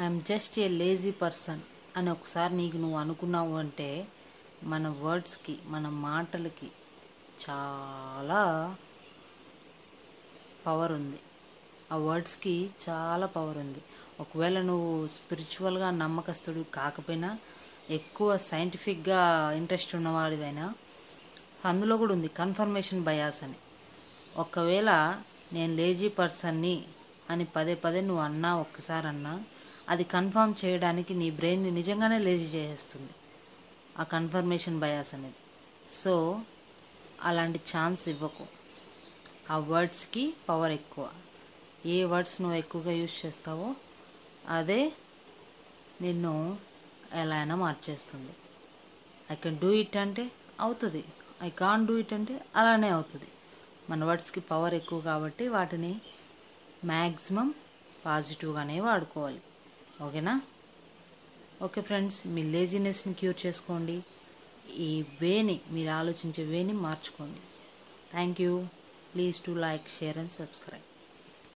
I'm just a lazy person అని ఒకసారి నీకు నువ్వు అనుకున్నావు అంటే మన వర్డ్స్కి, మన మాటలకి చాలా పవర్ ఉంది. ఆ వర్డ్స్కి చాలా పవర్ ఉంది. ఒకవేళ నువ్వు స్పిరిచువల్గా నమ్మకస్తుడు కాకపోయినా, ఎక్కువ సైంటిఫిక్గా ఇంట్రెస్ట్ ఉన్నవాడివైనా, అందులో కూడా ఉంది కన్ఫర్మేషన్ బయాస్ అని. ఒకవేళ నేను లేజీ పర్సన్ని అని పదే పదే నువ్వు అన్నా, ఒక్కసారి అన్నా, అది కన్ఫర్మ్ చేయడానికి నీ బ్రెయిన్ని నిజంగానే లేజీ చేసేస్తుంది ఆ కన్ఫర్మేషన్ బయాస్ అనేది. సో అలాంటి ఛాన్స్ ఇవ్వకు. ఆ వర్డ్స్కి పవర్ ఎక్కువ. ఏ వర్డ్స్ నువ్వు ఎక్కువగా యూజ్ చేస్తావో అదే నిన్ను ఎలా అయినా మార్చేస్తుంది. ఐ కెన్ డూ ఇట్ అంటే అవుతుంది, ఐ కాంట్ డూ ఇట్ అంటే అలానే అవుతుంది. మన వర్డ్స్కి పవర్ ఎక్కువ కాబట్టి వాటిని మ్యాక్సిమం పాజిటివ్గానే వాడుకోవాలి. ఓకేనా? ఓకే ఫ్రెండ్స్, మీ లేజినెస్ని క్యూర్ చేసుకోండి. ఈ వేని, మీరు ఆలోచించే వేని మార్చుకోండి. Thank you. Please to like, share and subscribe.